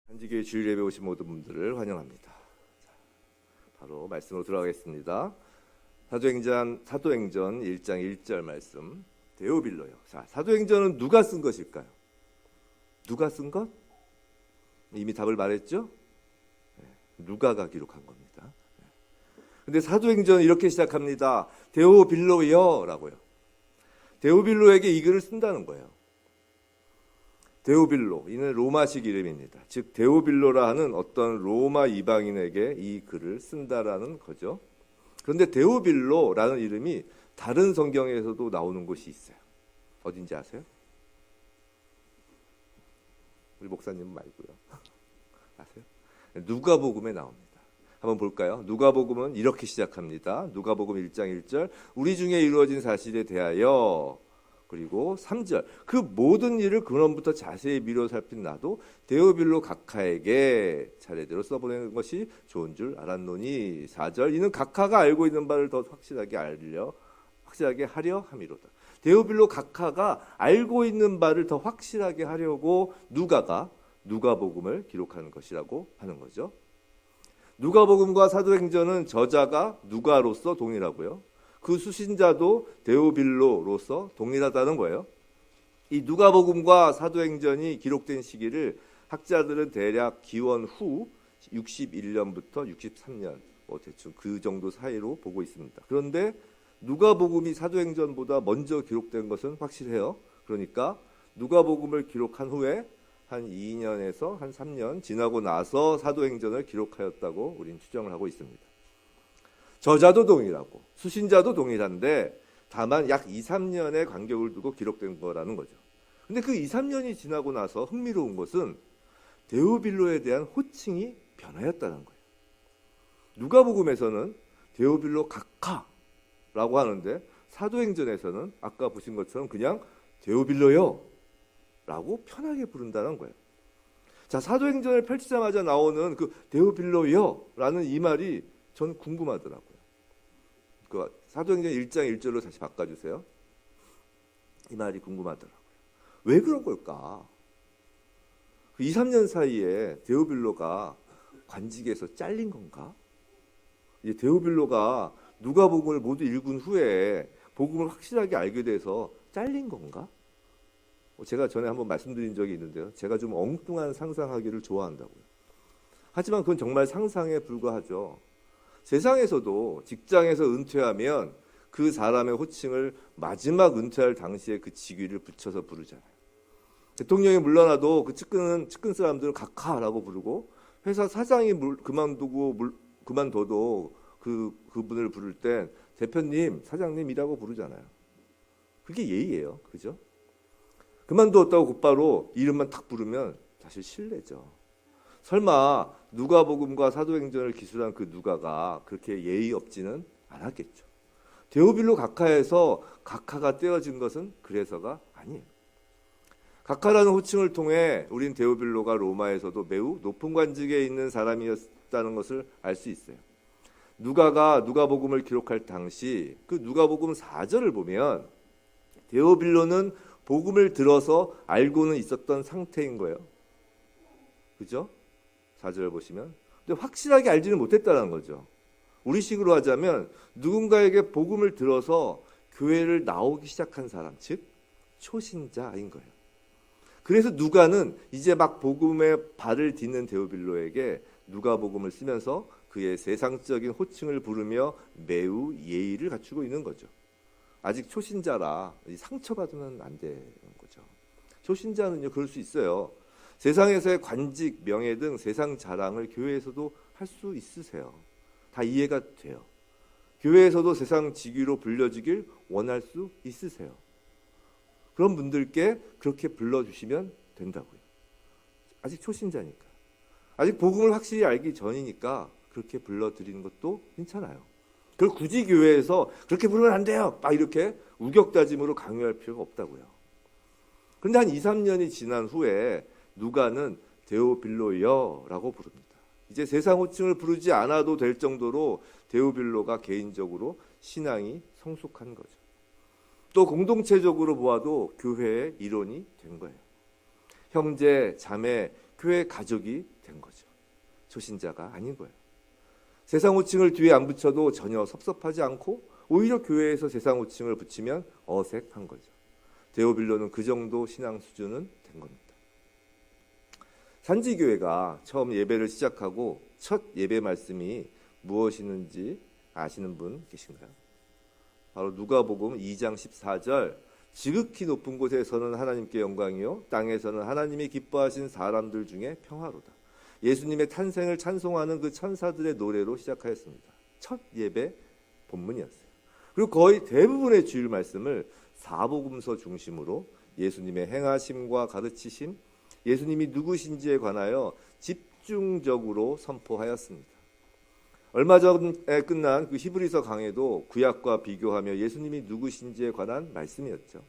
한지교회 주일 예배 오신 모든 분들을 환영합니다. 자, 바로 말씀으로 들어가겠습니다. 사도행전 1장 1절 말씀. 데오빌로요. 자, 사도행전은 누가 쓴 것일까요? 누가 쓴 것? 이미 답을 말했죠? 누가가 기록한 겁니다. 근데 사도행전은 이렇게 시작합니다. 데오빌로여라고요. 데오빌로에게 이 글을 쓴다는 거예요. 데오빌로, 이는 로마식 이름입니다. 즉 데오빌로라 하는 어떤 로마 이방인에게 이 글을 쓴다라는 거죠. 그런데 데오빌로라는 이름이 다른 성경에서도 나오는 곳이 있어요. 어딘지 아세요? 우리 목사님 말고요. 아세요? 누가복음에 나옵니다. 한번 볼까요? 누가복음은 이렇게 시작합니다. 누가복음 1장 1절, 우리 중에 이루어진 사실에 대하여, 그리고 3절, 그 모든 일을 근원부터 자세히 미뤄 살핀 나도 데오빌로 각하에게 차례대로 써보내는 것이 좋은 줄 알았노니. 4절, 이는 각하가 알고 있는 바를 더 확실하게 하려 함이로다. 데오빌로 각하가 알고 있는 바를 더 확실하게 하려고 누가가 누가복음을 기록하는 것이라고 하는 거죠. 누가복음과 사도행전은 저자가 누가로서 동일하고요. 그 수신자도 데오빌로로서 동일하다는 거예요. 이 누가복음과 사도행전이 기록된 시기를 학자들은 대략 기원 후 61년부터 63년 대충 그 정도 사이로 보고 있습니다. 그런데 누가복음이 사도행전보다 먼저 기록된 것은 확실해요. 그러니까 누가복음을 기록한 후에 한 2년에서 한 3년 지나고 나서 사도행전을 기록하였다고 우리는 추정을 하고 있습니다. 저자도 동일하고 수신자도 동일한데 다만 약 2, 3년의 간격을 두고 기록된 거라는 거죠. 근데 그 2, 3년이 지나고 나서 흥미로운 것은 데오빌로에 대한 호칭이 변하였다는 거예요. 누가복음에서는 데오빌로 각하라고 하는데 사도행전에서는 아까 보신 것처럼 그냥 데오빌로요 라고 편하게 부른다는 거예요. 자, 사도행전을 펼치자마자 나오는 그 데오빌로요 라는 이 말이 전 궁금하더라고요. 그 사도행전 1장 1절로 다시 바꿔주세요. 이 말이 궁금하더라고요. 왜 그런 걸까? 그 2, 3년 사이에 데오빌로가 관직에서 잘린 건가? 이제 데오빌로가 누가복음을 모두 읽은 후에 복음을 확실하게 알게 돼서 잘린 건가? 제가 전에 한번 말씀드린 적이 있는데요. 제가 좀 엉뚱한 상상하기를 좋아한다고요. 하지만 그건 정말 상상에 불과하죠. 세상에서도 직장에서 은퇴하면 그 사람의 호칭을 마지막 은퇴할 당시에 그 직위를 붙여서 부르잖아요. 대통령이 물러나도 그 측근 사람들은 각하라고 부르고, 회사 사장이 그만둬도 그분을 부를 땐 대표님, 사장님이라고 부르잖아요. 그게 예의예요. 그죠? 그만두었다고 곧바로 이름만 탁 부르면 사실 실례죠. 설마 누가복음과 사도행전을 기술한 그 누가가 그렇게 예의 없지는 않았겠죠. 데오빌로 각하에서 각하가 떼어진 것은 그래서가 아니에요. 각하라는 호칭을 통해 우린 데오빌로가 로마에서도 매우 높은 관직에 있는 사람이었다는 것을 알 수 있어요. 누가가 누가복음을 기록할 당시 그 누가복음 4절을 보면 데오빌로는 복음을 들어서 알고는 있었던 상태인 거예요. 그죠? 4절 보시면. 근데 확실하게 알지는 못했다는 거죠. 우리식으로 하자면 누군가에게 복음을 들어서 교회를 나오기 시작한 사람, 즉 초신자인 거예요. 그래서 누가는 이제 막 복음의 발을 딛는 데오빌로에게 누가복음을 쓰면서 그의 세상적인 호칭을 부르며 매우 예의를 갖추고 있는 거죠. 아직 초신자라 상처받으면 안 되는 거죠. 초신자는요, 그럴 수 있어요. 세상에서의 관직, 명예 등 세상 자랑을 교회에서도 할 수 있으세요. 다 이해가 돼요. 교회에서도 세상 직위로 불려지길 원할 수 있으세요. 그런 분들께 그렇게 불러주시면 된다고요. 아직 초신자니까. 아직 복음을 확실히 알기 전이니까 그렇게 불러드리는 것도 괜찮아요. 그걸 굳이 교회에서 그렇게 부르면 안 돼요, 막 이렇게 우격다짐으로 강요할 필요가 없다고요. 그런데 한 2, 3년이 지난 후에 누가는 데오빌로여라고 부릅니다. 이제 세상 호칭을 부르지 않아도 될 정도로 데오빌로가 개인적으로 신앙이 성숙한 거죠. 또 공동체적으로 보아도 교회의 일원이 된 거예요. 형제, 자매, 교회 가족이 된 거죠. 초신자가 아닌 거예요. 세상 호칭을 뒤에 안 붙여도 전혀 섭섭하지 않고 오히려 교회에서 세상 호칭을 붙이면 어색한 거죠. 데오빌로는 그 정도 신앙 수준은 된 겁니다. 산지교회가 처음 예배를 시작하고 첫 예배 말씀이 무엇이는지 아시는 분 계신가요? 바로 누가복음 2장 14절 지극히 높은 곳에서는 하나님께 영광이요 땅에서는 하나님이 기뻐하신 사람들 중에 평화로다. 예수님의 탄생을 찬송하는 그 천사들의 노래로 시작하였습니다. 첫 예배 본문이었어요. 그리고 거의 대부분의 주일 말씀을 사복음서 중심으로 예수님의 행하심과 가르치심, 예수님이 누구신지에 관하여 집중적으로 선포하였습니다. 얼마 전에 끝난 그 히브리서 강해도 구약과 비교하며 예수님이 누구신지에 관한 말씀이었죠.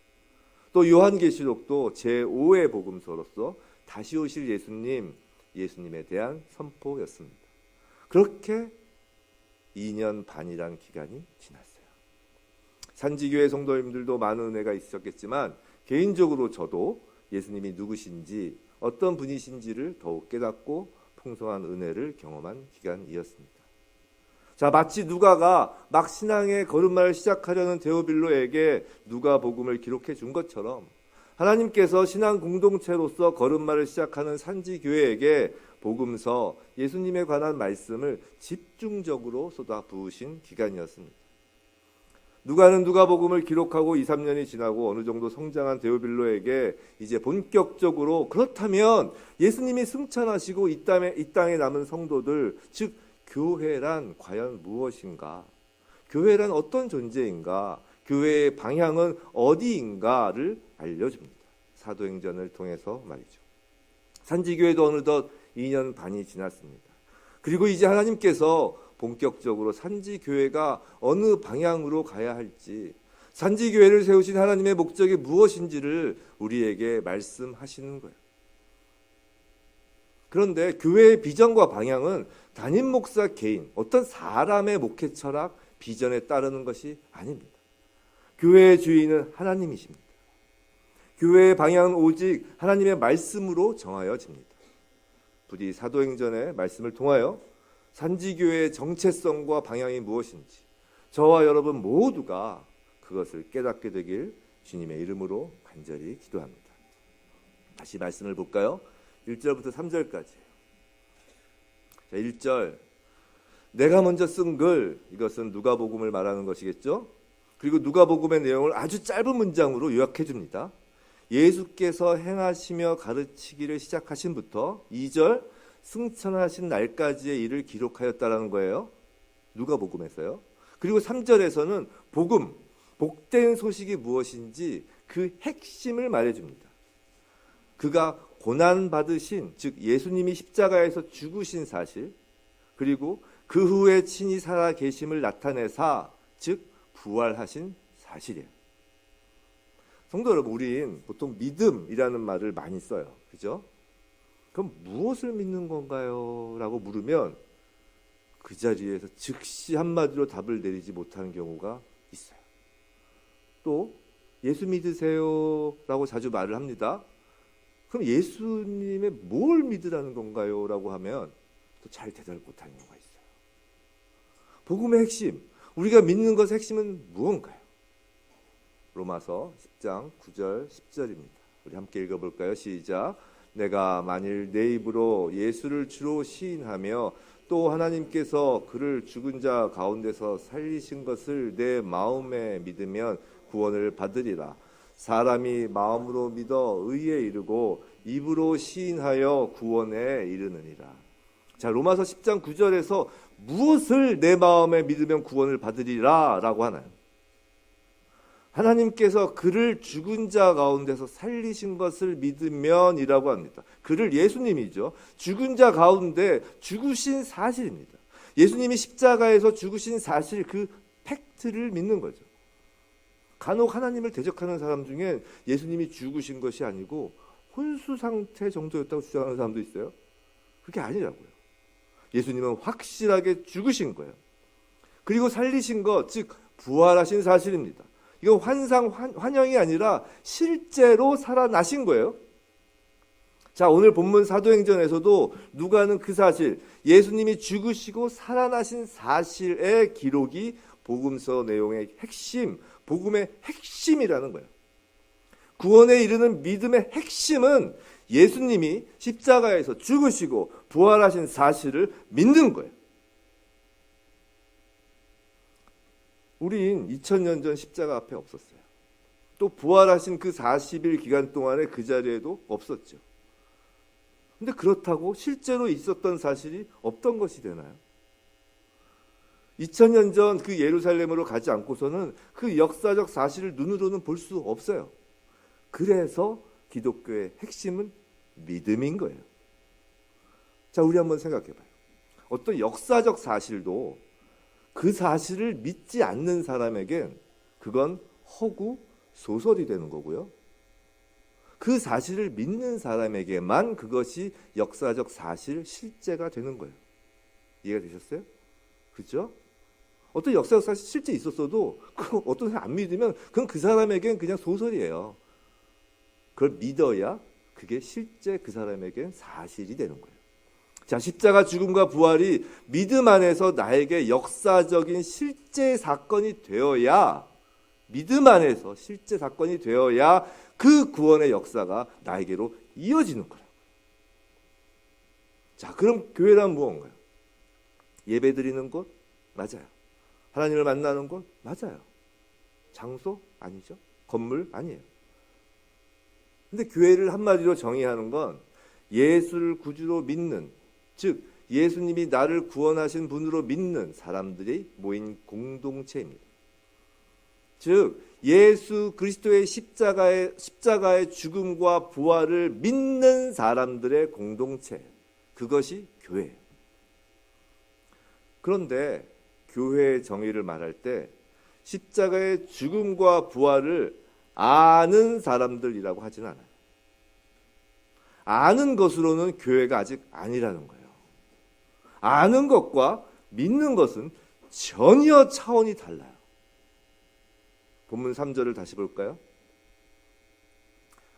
또 요한계시록도 제5의 복음서로서 다시 오실 예수님에 대한 선포였습니다. 그렇게 2년 반이란 기간이 지났어요. 산지교회 성도님들도 많은 은혜가 있었겠지만 개인적으로 저도 예수님이 누구신지 어떤 분이신지를 더욱 깨닫고 풍성한 은혜를 경험한 기간이었습니다. 자, 마치 누가가 막 신앙의 걸음마를 시작하려는 데오빌로에게 누가복음을 기록해 준 것처럼 하나님께서 신앙 공동체로서 걸음마를 시작하는 산지교회에게 복음서, 예수님에 관한 말씀을 집중적으로 쏟아부으신 기간이었습니다. 누가는 누가복음을 기록하고 2, 3년이 지나고 어느 정도 성장한 데오빌로에게 이제 본격적으로 그렇다면 예수님이 승천하시고 이 땅에 남은 성도들, 즉 교회란 과연 무엇인가? 교회란 어떤 존재인가? 교회의 방향은 어디인가를 알려줍니다. 사도행전을 통해서 말이죠. 산지교회도 어느덧 2년 반이 지났습니다. 그리고 이제 하나님께서 본격적으로 산지교회가 어느 방향으로 가야 할지, 산지교회를 세우신 하나님의 목적이 무엇인지를 우리에게 말씀하시는 거예요. 그런데 교회의 비전과 방향은 담임 목사 개인, 어떤 사람의 목회 철학, 비전에 따르는 것이 아닙니다. 교회의 주인은 하나님이십니다. 교회의 방향은 오직 하나님의 말씀으로 정하여집니다. 부디 사도행전의 말씀을 통하여 산지교회의 정체성과 방향이 무엇인지 저와 여러분 모두가 그것을 깨닫게 되길 주님의 이름으로 간절히 기도합니다. 다시 말씀을 볼까요? 1절부터 3절까지예요. 자, 1절 내가 먼저 쓴 글, 이것은 누가복음을 말하는 것이겠죠. 그리고 누가복음의 내용을 아주 짧은 문장으로 요약해 줍니다. 예수께서 행하시며 가르치기를 시작하신부터 2절 승천하신 날까지의 일을 기록하였다라는 거예요. 누가복음에서요. 그리고 3절에서는 복음, 복된 소식이 무엇인지 그 핵심을 말해줍니다. 그가 고난받으신, 즉 예수님이 십자가에서 죽으신 사실, 그리고 그 후에 친히 살아 계심을 나타내사, 즉 부활하신 사실이에요. 성도 여러분, 우린 보통 믿음이라는 말을 많이 써요. 그죠? 그럼 무엇을 믿는 건가요? 라고 물으면 그 자리에서 즉시 한마디로 답을 내리지 못하는 경우가 있어요. 또 예수 믿으세요? 라고 자주 말을 합니다. 그럼 예수님의 뭘 믿으라는 건가요? 라고 하면 또 잘 대답을 못하는 경우가 있어요. 복음의 핵심, 우리가 믿는 것의 핵심은 무언가요? 로마서 10장 9절 10절입니다. 우리 함께 읽어볼까요? 시작. 내가 만일 내 입으로 예수를 주로 시인하며 또 하나님께서 그를 죽은 자 가운데서 살리신 것을 내 마음에 믿으면 구원을 받으리라. 사람이 마음으로 믿어 의에 이르고 입으로 시인하여 구원에 이르느니라. 자, 로마서 10장 9절에서 무엇을 내 마음에 믿으면 구원을 받으리라 라고 하나요? 하나님께서 그를 죽은 자 가운데서 살리신 것을 믿으면 이라고 합니다. 그를 예수님이죠. 죽은 자 가운데 죽으신 사실입니다. 예수님이 십자가에서 죽으신 사실, 그 팩트를 믿는 거죠. 간혹 하나님을 대적하는 사람 중에 예수님이 죽으신 것이 아니고 혼수 상태 정도였다고 주장하는 사람도 있어요. 그게 아니라고요. 예수님은 확실하게 죽으신 거예요. 그리고 살리신 것, 즉 부활하신 사실입니다. 이건 환상이 아니라 실제로 살아나신 거예요. 자, 오늘 본문 사도행전에서도 누가는 그 사실, 예수님이 죽으시고 살아나신 사실의 기록이 복음서 내용의 핵심, 복음의 핵심이라는 거예요. 구원에 이르는 믿음의 핵심은 예수님이 십자가에서 죽으시고 부활하신 사실을 믿는 거예요. 우린 2000년 전 십자가 앞에 없었어요. 또 부활하신 그 40일 기간 동안에 그 자리에도 없었죠. 근데 그렇다고 실제로 있었던 사실이 없던 것이 되나요? 2000년 전 그 예루살렘으로 가지 않고서는 그 역사적 사실을 눈으로는 볼 수 없어요. 그래서 기독교의 핵심은 믿음인 거예요. 자, 우리 한번 생각해 봐요. 어떤 역사적 사실도 그 사실을 믿지 않는 사람에겐 그건 허구, 소설이 되는 거고요. 그 사실을 믿는 사람에게만 그것이 역사적 사실, 실제가 되는 거예요. 이해가 되셨어요? 그렇죠? 어떤 역사적 사실 실제 있었어도 그거 어떤 사람 안 믿으면 그건 그 사람에겐 그냥 소설이에요. 그걸 믿어야 그게 실제 그 사람에겐 사실이 되는 거예요. 자, 십자가 죽음과 부활이 믿음 안에서 나에게 역사적인 실제 사건이 되어야, 믿음 안에서 실제 사건이 되어야 그 구원의 역사가 나에게로 이어지는 거라고요. 자, 그럼 교회란 무언가요? 예배드리는 곳? 맞아요. 하나님을 만나는 곳? 맞아요. 장소? 아니죠. 건물? 아니에요. 근데 교회를 한마디로 정의하는 건 예수를 구주로 믿는, 즉 예수님이 나를 구원하신 분으로 믿는 사람들이 모인 공동체입니다. 즉 예수 그리스도의 십자가의 죽음과 부활을 믿는 사람들의 공동체, 그것이 교회예요. 그런데 교회의 정의를 말할 때 십자가의 죽음과 부활을 아는 사람들이라고 하지는 않아요. 아는 것으로는 교회가 아직 아니라는 거예요. 아는 것과 믿는 것은 전혀 차원이 달라요. 본문 3절을 다시 볼까요?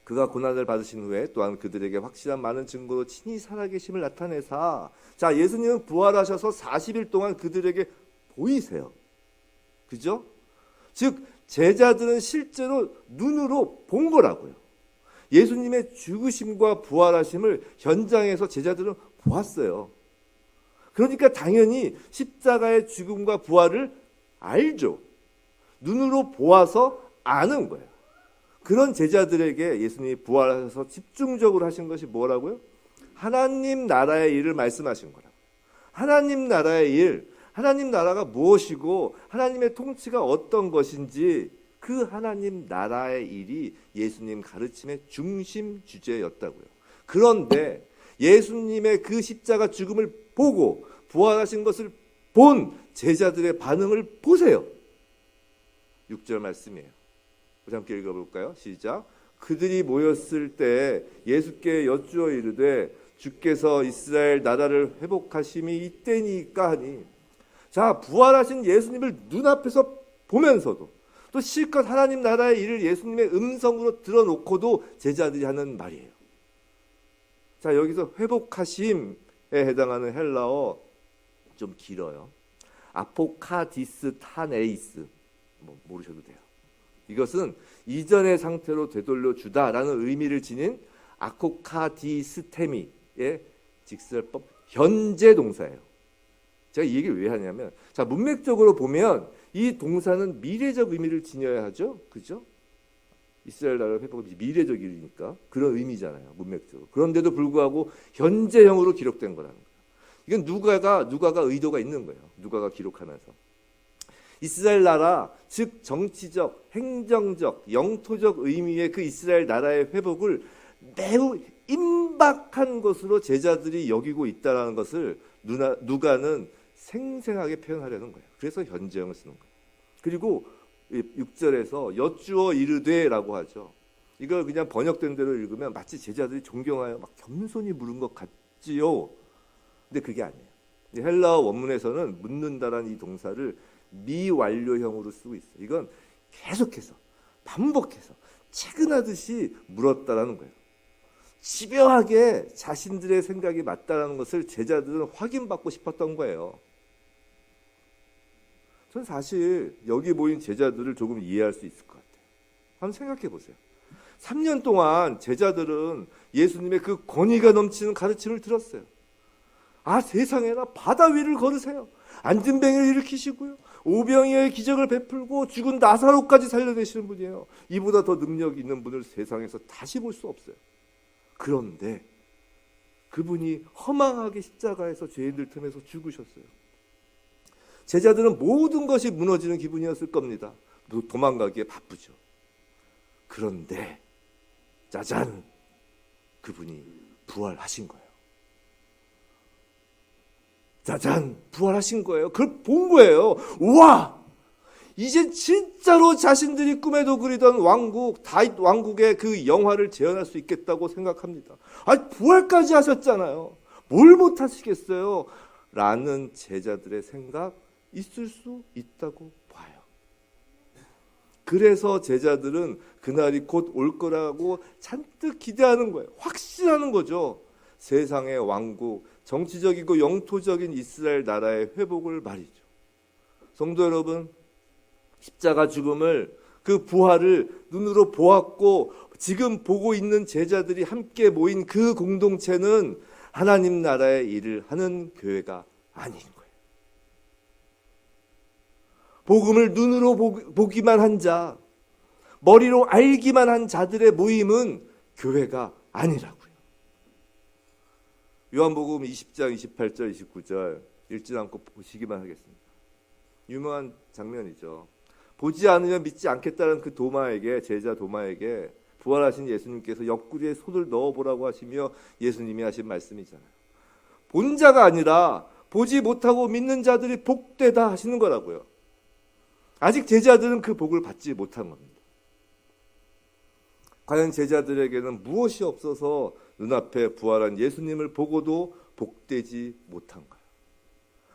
그가 고난을 받으신 후에 또한 그들에게 확실한 많은 증거로 친히 살아계심을 나타내사, 자, 예수님은 부활하셔서 40일 동안 그들에게 보이세요. 그죠? 즉 제자들은 실제로 눈으로 본 거라고요. 예수님의 죽으심과 부활하심을 현장에서 제자들은 보았어요. 그러니까 당연히 십자가의 죽음과 부활을 알죠. 눈으로 보아서 아는 거예요. 그런 제자들에게 예수님이 부활하셔서 집중적으로 하신 것이 뭐라고요? 하나님 나라의 일을 말씀하신 거라고요. 하나님 나라의 일, 하나님 나라가 무엇이고 하나님의 통치가 어떤 것인지, 그 하나님 나라의 일이 예수님 가르침의 중심 주제였다고요. 그런데 예수님의 그 십자가 죽음을 보고 부활하신 것을 본 제자들의 반응을 보세요. 6절 말씀이에요. 우리 함께 읽어볼까요? 시작. 그들이 모였을 때 예수께 여쭈어 이르되 주께서 이스라엘 나라를 회복하심이 이때니까 하니, 자, 부활하신 예수님을 눈앞에서 보면서도 또 실컷 하나님 나라의 일을 예수님의 음성으로 들어놓고도 제자들이 하는 말이에요. 자, 여기서 회복하심에 해당하는 헬라어 좀 길어요. 아포카디스타네이스, 모르셔도 돼요. 이것은 이전의 상태로 되돌려 주다라는 의미를 지닌 아코카디스테미의 직설법 현재 동사예요. 제가 이 얘기를 왜 하냐면, 자, 문맥적으로 보면 이 동사는 미래적 의미를 지녀야 하죠. 그죠? 이스라엘 나라 회복은 미래적 일이니까 그런 의미잖아요. 문맥적으로. 그런데도 불구하고 현재형으로 기록된 거라는 거예요. 이건 누가가 의도가 있는 거예요. 누가가 기록하면서. 이스라엘 나라, 즉 정치적, 행정적, 영토적 의미의 그 이스라엘 나라의 회복을 매우 임박한 것으로 제자들이 여기고 있다는 것을 누가는 생생하게 표현하려는 거예요. 그래서 현재형을 쓰는 거예요. 그리고 6절에서 여쭈어 이르되라고 하죠. 이걸 그냥 번역된 대로 읽으면 마치 제자들이 존경하여 막 겸손히 물은 것 같지요. 근데 그게 아니에요. 헬라어 원문에서는 묻는다라는 이 동사를 미완료형으로 쓰고 있어요. 이건 계속해서 반복해서 체근하듯이 물었다라는 거예요. 집요하게 자신들의 생각이 맞다라는 것을 제자들은 확인받고 싶었던 거예요. 전 사실 여기 모인 제자들을 조금 이해할 수 있을 것 같아요. 한번 생각해 보세요. 3년 동안 제자들은 예수님의 그 권위가 넘치는 가르침을 들었어요. 아, 세상에나 바다 위를 걸으세요. 앉은 뱅이를 일으키시고요. 오병이어의 기적을 베풀고 죽은 나사로까지 살려내시는 분이에요. 이보다 더 능력 있는 분을 세상에서 다시 볼 수 없어요. 그런데 그분이 허망하게 십자가에서 죄인들 틈에서 죽으셨어요. 제자들은 모든 것이 무너지는 기분이었을 겁니다. 도망가기에 바쁘죠. 그런데 짜잔, 그분이 부활하신 거예요. 짜잔, 부활하신 거예요. 그걸 본 거예요. 우와! 이제 진짜로 자신들이 꿈에도 그리던 왕국, 다윗 왕국의 그 영화를 재현할 수 있겠다고 생각합니다. 아니, 부활까지 하셨잖아요. 뭘 못하시겠어요? 라는 제자들의 생각 있을 수 있다고 봐요. 그래서 제자들은 그날이 곧 올 거라고 잔뜩 기대하는 거예요. 확신하는 거죠. 세상의 왕국, 정치적이고 영토적인 이스라엘 나라의 회복을 말이죠. 성도 여러분, 십자가 죽음을, 그 부활을 눈으로 보았고 지금 보고 있는 제자들이 함께 모인 그 공동체는 하나님 나라의 일을 하는 교회가 아닌 거예요. 복음을 눈으로 보기만 한 자, 머리로 알기만 한 자들의 모임은 교회가 아니라고요. 요한복음 20장 28절 29절 읽지 않고 보시기만 하겠습니다. 유명한 장면이죠. 보지 않으면 믿지 않겠다는 그 도마에게, 제자 도마에게 부활하신 예수님께서 옆구리에 손을 넣어보라고 하시며 예수님이 하신 말씀이잖아요. 본 자가 아니라 보지 못하고 믿는 자들이 복되다 하시는 거라고요. 아직 제자들은 그 복을 받지 못한 겁니다. 과연 제자들에게는 무엇이 없어서 눈앞에 부활한 예수님을 보고도 복되지 못한가요?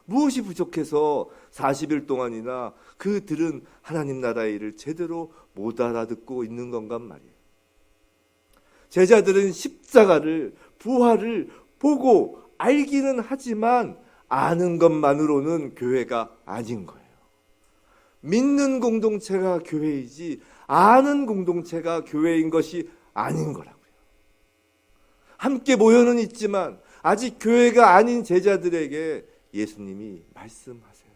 무엇이 부족해서 40일 동안이나 그들은 하나님 나라의 일을 제대로 못 알아듣고 있는 건가 말이에요. 제자들은 십자가를, 부활을 보고 알기는 하지만 아는 것만으로는 교회가 아닌 거예요. 믿는 공동체가 교회이지 아는 공동체가 교회인 것이 아닌 거라고요. 함께 모여는 있지만 아직 교회가 아닌 제자들에게 예수님이 말씀하세요.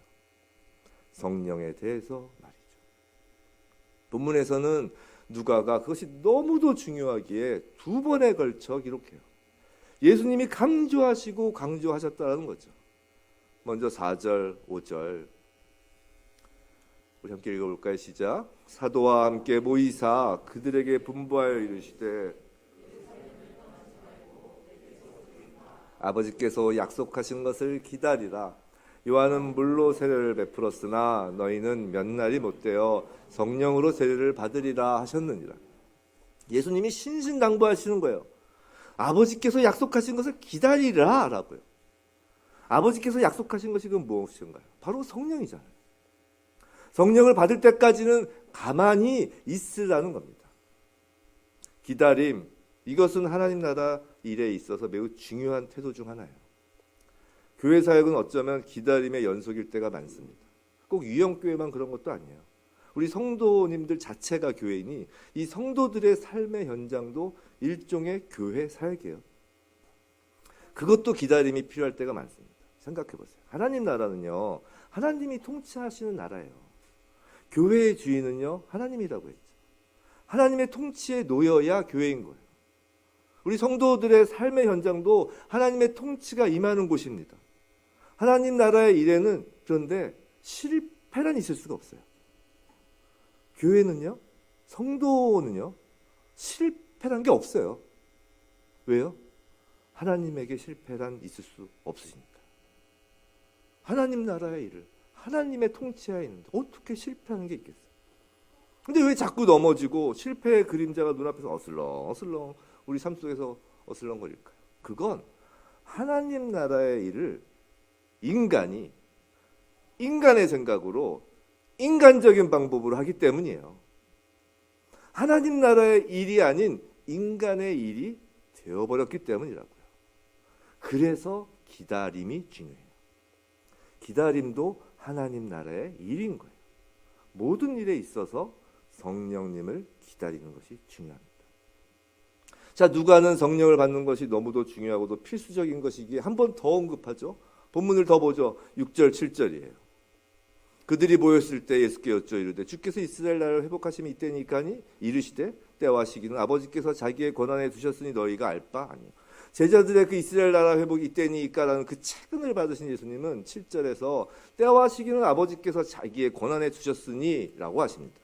성령에 대해서 말이죠. 본문에서는 누가가 그것이 너무도 중요하기에 두 번에 걸쳐 기록해요. 예수님이 강조하시고 강조하셨다는 거죠. 먼저 4절, 5절 우리 함께 읽어볼까요? 시작. 사도와 함께 모이사 그들에게 분부하여 이르시되 아버지께서 약속하신 것을 기다리라. 요한은 물로 세례를 베풀었으나 너희는 몇 날이 못되어 성령으로 세례를 받으리라 하셨느니라. 예수님이 신신당부하시는 거예요. 아버지께서 약속하신 것을 기다리라 라고요. 아버지께서 약속하신 것이 그건 무엇인가요? 바로 성령이잖아요. 성령을 받을 때까지는 가만히 있으라는 겁니다. 기다림, 이것은 하나님 나라 일에 있어서 매우 중요한 태도 중 하나예요. 교회 사역은 어쩌면 기다림의 연속일 때가 많습니다. 꼭 유형교회만 그런 것도 아니에요. 우리 성도님들 자체가 교회이니 이 성도들의 삶의 현장도 일종의 교회 사역이에요. 그것도 기다림이 필요할 때가 많습니다. 생각해 보세요. 하나님 나라는요, 하나님이 통치하시는 나라예요. 교회의 주인은요, 하나님이라고 했죠. 하나님의 통치에 놓여야 교회인 거예요. 우리 성도들의 삶의 현장도 하나님의 통치가 임하는 곳입니다. 하나님 나라의 일에는 그런데 실패란 있을 수가 없어요. 교회는요, 성도는요, 실패란 게 없어요. 왜요? 하나님에게 실패란 있을 수 없으시니까. 하나님 나라의 일을 하나님의 통치하에 있는데 어떻게 실패하는 게 있겠어요? 근데 왜 자꾸 넘어지고 실패의 그림자가 눈앞에서 어슬렁 우리 삶 속에서 어슬렁거릴까요? 그건 하나님 나라의 일을 인간이 인간의 생각으로 인간적인 방법으로 하기 때문이에요. 하나님 나라의 일이 아닌 인간의 일이 되어버렸기 때문이라고요. 그래서 기다림이 중요해요. 기다림도 하나님 나라의 일인 거예요. 모든 일에 있어서 성령님을 기다리는 것이 중요합니다. 자, 누가는 성령을 받는 것이 너무도 중요하고도 필수적인 것이기에 한 번 더 언급하죠. 본문을 더 보죠. 6절 7절이에요. 그들이 모였을 때 예수께 여쭈어 이르되 주께서 이스라엘 나라를 회복하심이 이때니까니 이르시되 때와 시기는 아버지께서 자기의 권한에 두셨으니 너희가 알 바 아니요. 제자들의 그 이스라엘 나라 회복이 이때니까라는 그 책임을 받으신 예수님은 7절에서 때와 시기는 아버지께서 자기의 권한에 두셨으니 라고 하십니다.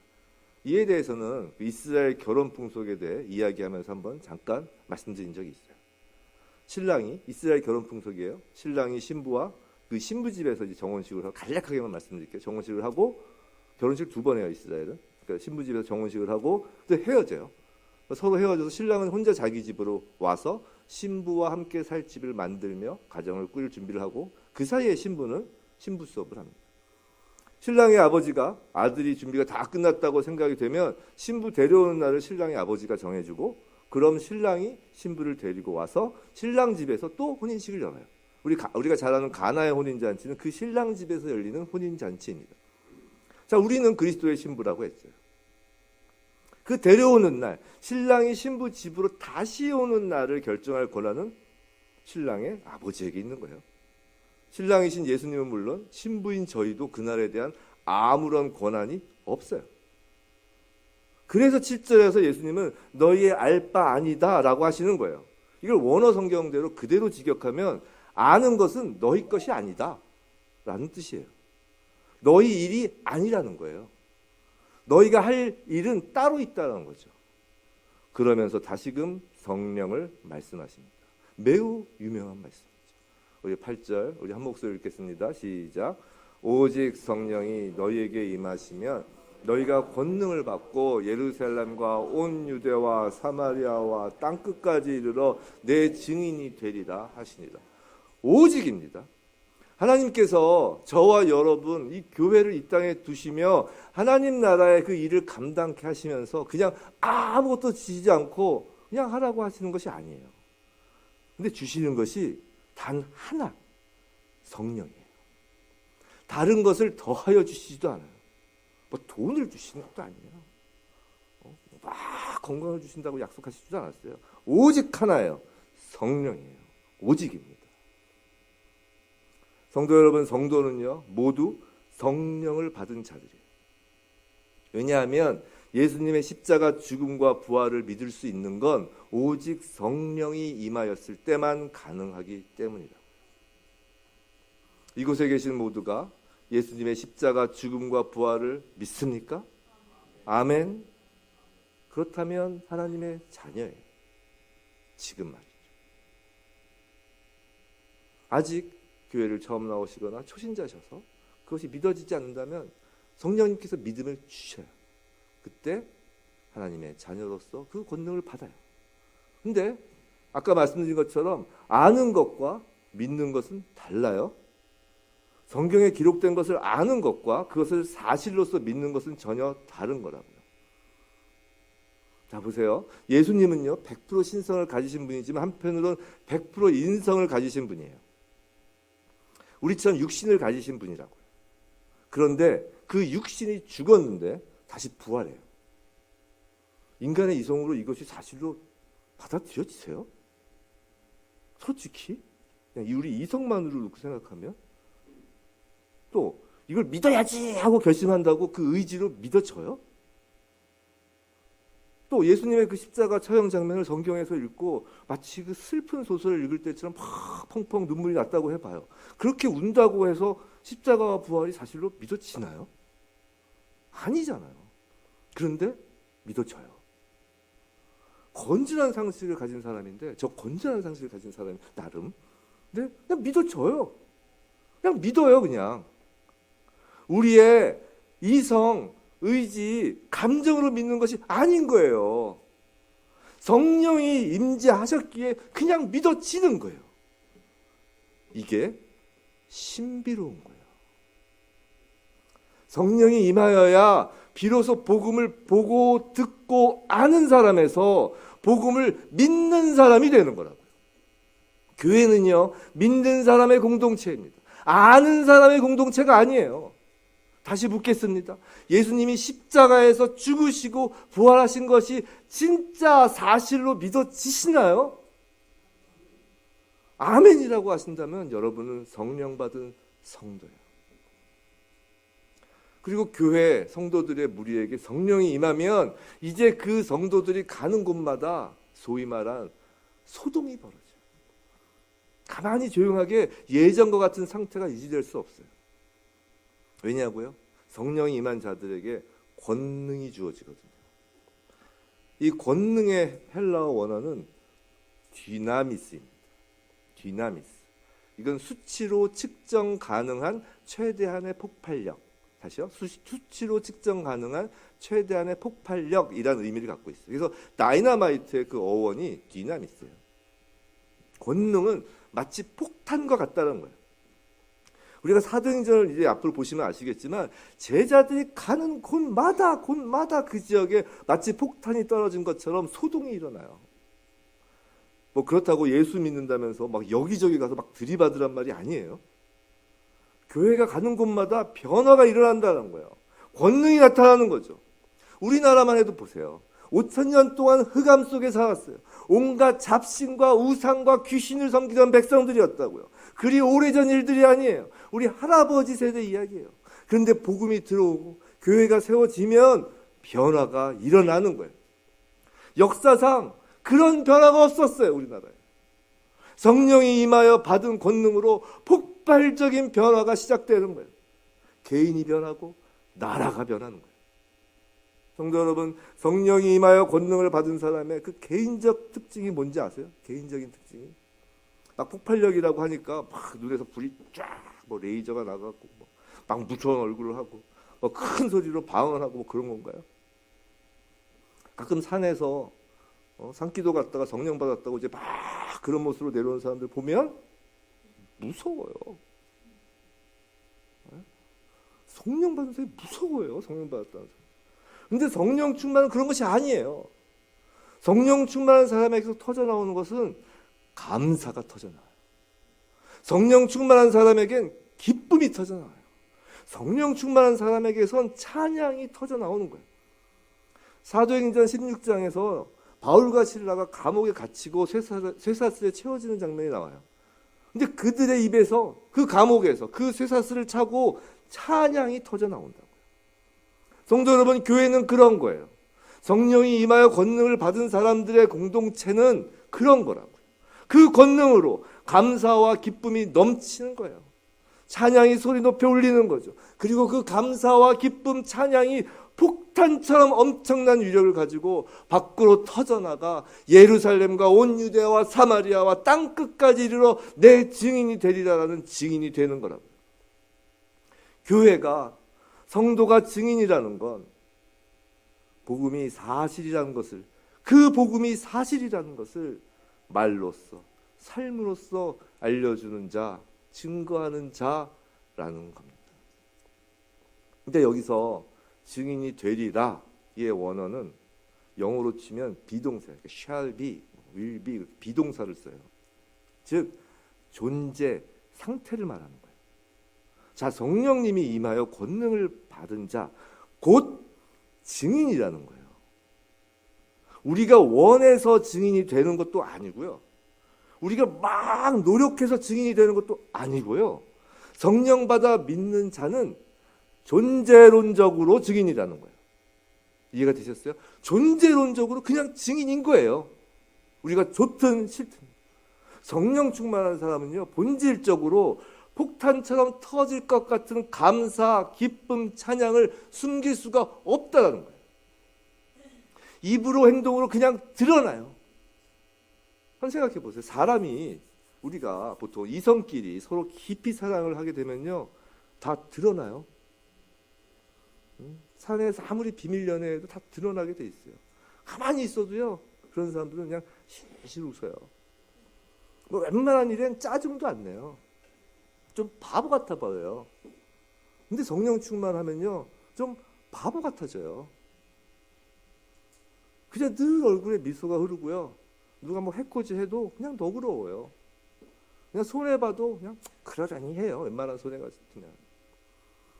이에 대해서는 이스라엘 결혼 풍속에 대해 이야기하면서 한번 잠깐 말씀드린 적이 있어요. 신랑이 이스라엘 결혼 풍속이에요. 신랑이 신부와 그 신부 집에서 이제 정혼식을 하고, 간략하게만 말씀드릴게요. 정혼식을 하고 결혼식 2번 해요, 이스라엘은. 그러니까 신부 집에서 정혼식을 하고 또 헤어져요. 서로 헤어져서 신랑은 혼자 자기 집으로 와서 신부와 함께 살 집을 만들며 가정을 꾸릴 준비를 하고, 그 사이에 신부는 신부 수업을 합니다. 신랑의 아버지가 아들이 준비가 다 끝났다고 생각이 되면 신부 데려오는 날을 신랑의 아버지가 정해주고, 그럼 신랑이 신부를 데리고 와서 신랑 집에서 또 혼인식을 열어요. 우리가 잘 아는 가나의 혼인잔치는 그 신랑 집에서 열리는 혼인잔치입니다. 자, 우리는 그리스도의 신부라고 했어요. 그 데려오는 날, 신랑이 신부 집으로 다시 오는 날을 결정할 권한은 신랑의 아버지에게 있는 거예요. 신랑이신 예수님은 물론 신부인 저희도 그날에 대한 아무런 권한이 없어요. 그래서 7절에서 예수님은 너희의 알 바 아니다 라고 하시는 거예요. 이걸 원어 성경대로 그대로 직역하면 아는 것은 너희 것이 아니다 라는 뜻이에요. 너희 일이 아니라는 거예요. 너희가 할 일은 따로 있다는 거죠. 그러면서 다시금 성령을 말씀하십니다. 매우 유명한 말씀이죠. 우리 8절 우리 한 목소리 읽겠습니다. 시작. 오직 성령이 너희에게 임하시면 너희가 권능을 받고 예루살렘과 온 유대와 사마리아와 땅끝까지 이르러 내 증인이 되리라 하시니라. 오직입니다. 하나님께서 저와 여러분 이 교회를 이 땅에 두시며 하나님 나라의 그 일을 감당케 하시면서 그냥 아무것도 주시지 않고 그냥 하라고 하시는 것이 아니에요. 근데 주시는 것이 단 하나, 성령이에요. 다른 것을 더하여 주시지도 않아요. 뭐 돈을 주시는 것도 아니에요. 막 건강을 주신다고 약속하시지도 않았어요. 오직 하나예요. 성령이에요. 오직입니다. 성도 여러분, 성도는요 모두 성령을 받은 자들이에요. 왜냐하면 예수님의 십자가 죽음과 부활을 믿을 수 있는 건 오직 성령이 임하였을 때만 가능하기 때문이다. 이곳에 계신 모두가 예수님의 십자가 죽음과 부활을 믿습니까? 아멘. 그렇다면 하나님의 자녀예요. 지금 말이죠. 아직 교회를 처음 나오시거나 초신자셔서 그것이 믿어지지 않는다면 성령님께서 믿음을 주셔요. 그때 하나님의 자녀로서 그 권능을 받아요. 근데 아까 말씀드린 것처럼 아는 것과 믿는 것은 달라요. 성경에 기록된 것을 아는 것과 그것을 사실로서 믿는 것은 전혀 다른 거라고요. 자, 보세요. 예수님은요 100% 신성을 가지신 분이지만 한편으로는 100% 인성을 가지신 분이에요. 우리처럼 육신을 가지신 분이라고요. 그런데 그 육신이 죽었는데 다시 부활해요. 인간의 이성으로 이것이 사실로 받아들여지세요? 솔직히 그냥 우리 이성만으로 놓고 생각하면 또 이걸 믿어야지 하고 결심한다고 그 의지로 믿어져요? 또 예수님의 그 십자가 처형 장면을 성경에서 읽고 마치 그 슬픈 소설을 읽을 때처럼 막 펑펑 눈물이 났다고 해봐요. 그렇게 운다고 해서 십자가와 부활이 사실로 믿어지나요? 아니잖아요. 그런데 믿어져요. 건전한 상식을 가진 사람인데 저 건전한 상식을 가진 사람이 나름 근데 그냥 믿어져요. 그냥 믿어요. 그냥 우리의 이성, 의지, 감정으로 믿는 것이 아닌 거예요. 성령이 임재하셨기에 그냥 믿어지는 거예요. 이게 신비로운 거예요. 성령이 임하여야 비로소 복음을 보고 듣고 아는 사람에서 복음을 믿는 사람이 되는 거라고요. 교회는요, 믿는 사람의 공동체입니다. 아는 사람의 공동체가 아니에요. 다시 묻겠습니다. 예수님이 십자가에서 죽으시고 부활하신 것이 진짜 사실로 믿어지시나요? 아멘이라고 하신다면 여러분은 성령 받은 성도예요. 그리고 교회 성도들의 무리에게 성령이 임하면 이제 그 성도들이 가는 곳마다 소위 말한 소동이 벌어져요. 가만히 조용하게 예전과 같은 상태가 유지될 수 없어요. 왜냐고요? 성령이 임한 자들에게 권능이 주어지거든요. 이 권능의 헬라어 원어는 디나미스입니다. 디나미스. 이건 수치로 측정 가능한 최대한의 폭발력. 다시요. 수치로 측정 가능한 최대한의 폭발력이라는 의미를 갖고 있어요. 그래서 다이너마이트의 그 어원이 디나미스예요. 권능은 마치 폭탄과 같다는 거예요. 우리가 사도행전을 이제 앞으로 보시면 아시겠지만 제자들이 가는 곳마다 그 지역에 마치 폭탄이 떨어진 것처럼 소동이 일어나요. 뭐 그렇다고 예수 믿는다면서 막 여기저기 가서 막 들이받으란 말이 아니에요. 교회가 가는 곳마다 변화가 일어난다는 거예요. 권능이 나타나는 거죠. 우리나라만 해도 보세요. 5,000년 동안 흑암 속에 살았어요. 온갖 잡신과 우상과 귀신을 섬기던 백성들이었다고요. 그리 오래전 일들이 아니에요. 우리 할아버지 세대 이야기예요. 그런데 복음이 들어오고 교회가 세워지면 변화가 일어나는 거예요. 역사상 그런 변화가 없었어요. 우리나라에. 성령이 임하여 받은 권능으로 폭발적인 변화가 시작되는 거예요. 개인이 변하고 나라가 변하는 거예요. 성도 여러분, 성령이 임하여 권능을 받은 사람의 그 개인적 특징이 뭔지 아세요? 개인적인 특징이 막 폭발력이라고 하니까 막 눈에서 불이 쫙 뭐 레이저가 나가고 막 무서운 얼굴을 하고 큰 소리로 방언하고 뭐 그런 건가요? 가끔 산에서 산기도 갔다가 성령 받았다고 이제 막 그런 모습으로 내려오는 사람들 보면 무서워요. 성령 받은 사람이 무서워요. 성령 받았다는 사람. 근데 성령 충만은 그런 것이 아니에요. 성령 충만한 사람에게서 터져나오는 것은 감사가 터져나와요. 성령 충만한 사람에겐 기쁨이 터져나와요. 성령 충만한 사람에게선 찬양이 터져나오는 거예요. 사도행전 16장에서 바울과 실라가 감옥에 갇히고 쇠사슬에 채워지는 장면이 나와요. 근데 그들의 입에서 그 감옥에서 그 쇠사슬을 차고 찬양이 터져나온다고요. 성도 여러분, 교회는 그런 거예요. 성령이 임하여 권능을 받은 사람들의 공동체는 그런 거라고요. 그 권능으로 감사와 기쁨이 넘치는 거예요. 찬양이 소리 높여 울리는 거죠. 그리고 그 감사와 기쁨, 찬양이 폭탄처럼 엄청난 위력을 가지고 밖으로 터져나가 예루살렘과 온 유대와 사마리아와 땅끝까지 이르러 내 증인이 되리라라는 증인이 되는 거라고요. 교회가, 성도가 증인이라는 건 복음이 사실이라는 것을, 그 복음이 사실이라는 것을 말로써, 삶으로써 알려주는 자, 증거하는 자라는 겁니다. 근데 여기서 증인이 되리라의 원어는 영어로 치면 비동사, shall be, will be, 비동사를 써요. 즉 존재, 상태를 말하는 거예요. 자, 성령님이 임하여 권능을 받은 자, 곧 증인이라는 거예요. 우리가 원해서 증인이 되는 것도 아니고요. 우리가 막 노력해서 증인이 되는 것도 아니고요. 성령 받아 믿는 자는 존재론적으로 증인이라는 거예요. 이해가 되셨어요? 존재론적으로 그냥 증인인 거예요. 우리가 좋든 싫든. 성령 충만한 사람은요, 본질적으로 폭탄처럼 터질 것 같은 감사, 기쁨, 찬양을 숨길 수가 없다는 거예요. 입으로 행동으로 그냥 드러나요. 한번 생각해 보세요. 사람이, 우리가 보통 이성끼리 서로 깊이 사랑을 하게 되면요, 다 드러나요. 사내에서 아무리 비밀 연애해도 다 드러나게 돼 있어요. 가만히 있어도요, 그런 사람들은 그냥 실실 웃어요. 뭐 웬만한 일엔 짜증도 안 내요. 좀 바보 같아 보여요. 근데 성령 충만하면요, 좀 바보 같아져요. 그냥 늘 얼굴에 미소가 흐르고요. 누가 뭐 해코지 해도 그냥 너그러워요. 그냥 손해봐도 그냥 그러려니 해요. 웬만한 손해가 그냥.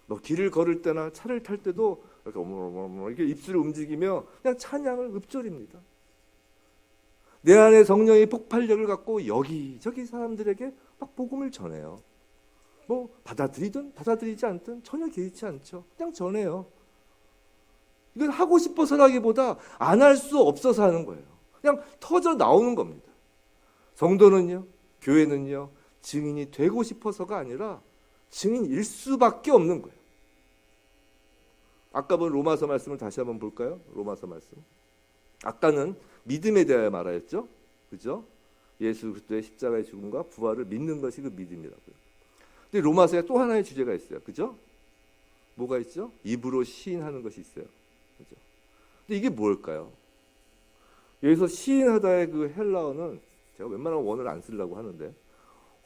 뭐 길을 걸을 때나 차를 탈 때도 이렇게 어머머머 이렇게 입술을 움직이며 그냥 찬양을 읊조립니다. 내 안에 성령의 폭발력을 갖고 여기저기 사람들에게 막 복음을 전해요. 뭐 받아들이든 받아들이지 않든 전혀 개의치 않죠. 그냥 전해요. 이건 하고 싶어서라기보다 안 할 수 없어서 하는 거예요. 그냥 터져 나오는 겁니다. 성도는요, 교회는요, 증인이 되고 싶어서가 아니라 증인일 수밖에 없는 거예요. 아까 본 로마서 말씀을 다시 한번 볼까요? 로마서 말씀. 아까는 믿음에 대하여 말하였죠. 그죠? 예수 그리스도의 십자가의 죽음과 부활을 믿는 것이 그 믿음이라고요. 근데 로마서에 또 하나의 주제가 있어요. 그죠? 뭐가 있죠? 입으로 시인하는 것이 있어요. 그죠? 근데 이게 뭘까요? 여기서 시인하다의 그 헬라어는 제가 웬만하면 원어를 안 쓰려고 하는데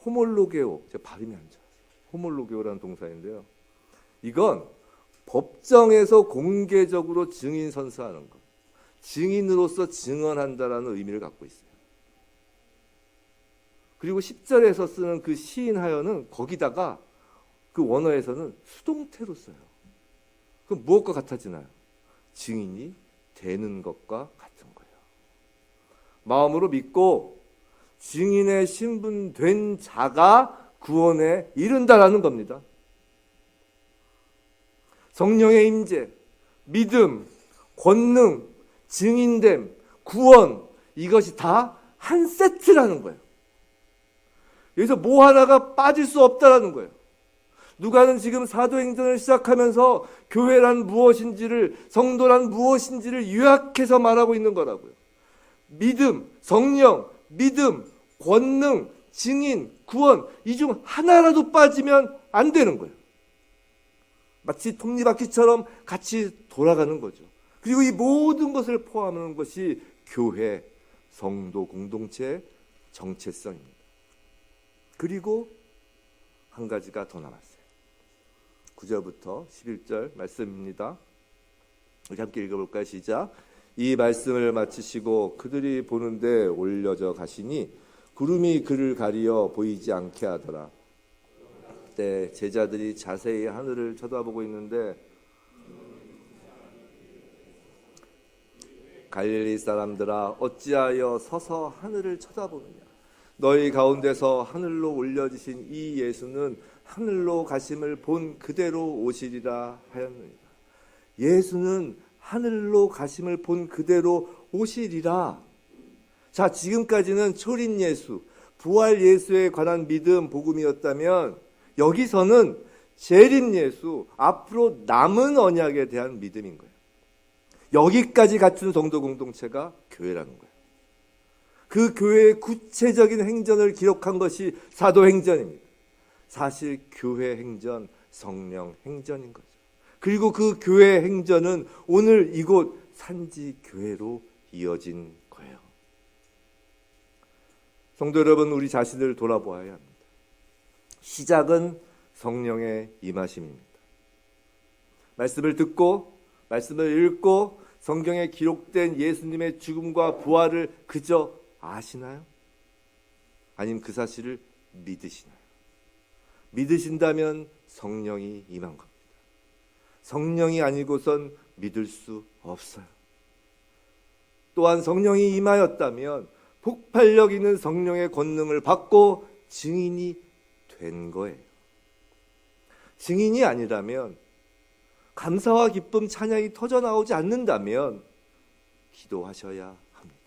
호몰로게오, 제가 발음이 안 좋아요. 호몰로게오라는 동사인데요. 이건 법정에서 공개적으로 증인 선서하는 것, 증인으로서 증언한다라는 의미를 갖고 있어요. 그리고 10절에서 쓰는 그 시인하여는 거기다가 그 원어에서는 수동태로 써요. 그럼 무엇과 같아지나요? 증인이 되는 것과 같은 거예요. 마음으로 믿고 증인의 신분 된 자가 구원에 이른다라는 겁니다. 성령의 임재, 믿음, 권능, 증인됨, 구원, 이것이 다 한 세트라는 거예요. 여기서 뭐 하나가 빠질 수 없다라는 거예요. 누가는 지금 사도행전을 시작하면서 교회란 무엇인지를, 성도란 무엇인지를 요약해서 말하고 있는 거라고요. 믿음, 성령, 믿음, 권능, 증인, 구원, 이 중 하나라도 빠지면 안 되는 거예요. 마치 톱니바퀴처럼 같이 돌아가는 거죠. 그리고 이 모든 것을 포함하는 것이 교회, 성도 공동체의 정체성입니다. 그리고 한 가지가 더 남았어요. 9절부터 11절 말씀입니다. 우리 함께 읽어볼까요? 시작. 이 말씀을 마치시고 그들이 보는데 올려져 가시니 구름이 그를 가리어 보이지 않게 하더라. 그때 제자들이 자세히 하늘을 쳐다보고 있는데 갈릴리 사람들아 어찌하여 서서 하늘을 쳐다보느냐. 너희 가운데서 하늘로 올려지신 이 예수는 하늘로 가심을 본 그대로 오시리라 하였느니라. 예수는 하늘로 가심을 본 그대로 오시리라. 자, 지금까지는 초림 예수, 부활 예수에 관한 믿음, 복음이었다면 여기서는 재림 예수, 앞으로 남은 언약에 대한 믿음인 거예요. 여기까지 갖춘 성도 공동체가 교회라는 거예요. 그 교회의 구체적인 행전을 기록한 것이 사도행전입니다. 사실 교회 행전, 성령 행전인 거죠. 그리고 그 교회 행전은 오늘 이곳 산지교회로 이어진 거예요. 성도 여러분, 우리 자신을 돌아보아야 합니다. 시작은 성령의 임하심입니다. 말씀을 듣고 말씀을 읽고 성경에 기록된 예수님의 죽음과 부활을 그저 아시나요? 아니면 그 사실을 믿으시나요? 믿으신다면 성령이 임한 겁니다. 성령이 아니고선 믿을 수 없어요. 또한 성령이 임하였다면 폭발력 있는 성령의 권능을 받고 증인이 된 거예요. 증인이 아니라면, 감사와 기쁨, 찬양이 터져나오지 않는다면 기도하셔야 합니다.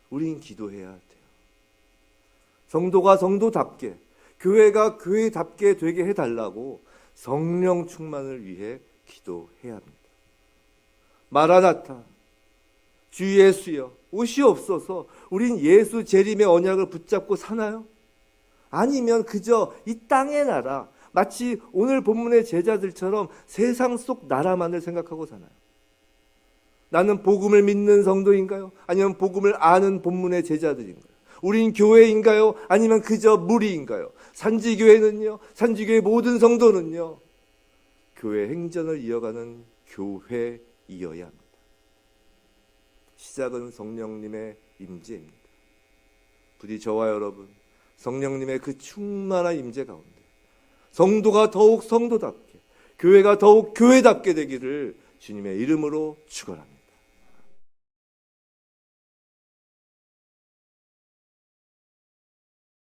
우린 기도해야 돼요. 성도가 성도답게, 교회가 교회답게 되게 해달라고 성령 충만을 위해 기도해야 합니다. 마라나타, 주 예수여 오시옵소서. 우린 예수 재림의 언약을 붙잡고 사나요? 아니면 그저 이 땅의 나라, 마치 오늘 본문의 제자들처럼 세상 속 나라만을 생각하고 사나요? 나는 복음을 믿는 성도인가요? 아니면 복음을 아는 본문의 제자들인가요? 우린 교회인가요? 아니면 그저 무리인가요? 산지교회는요? 산지교회 모든 성도는요? 교회 행전을 이어가는 교회이어야 합니다. 시작은 성령님의 임재입니다. 부디 저와 여러분 성령님의 그 충만한 임재 가운데 성도가 더욱 성도답게, 교회가 더욱 교회답게 되기를 주님의 이름으로 축원합니다.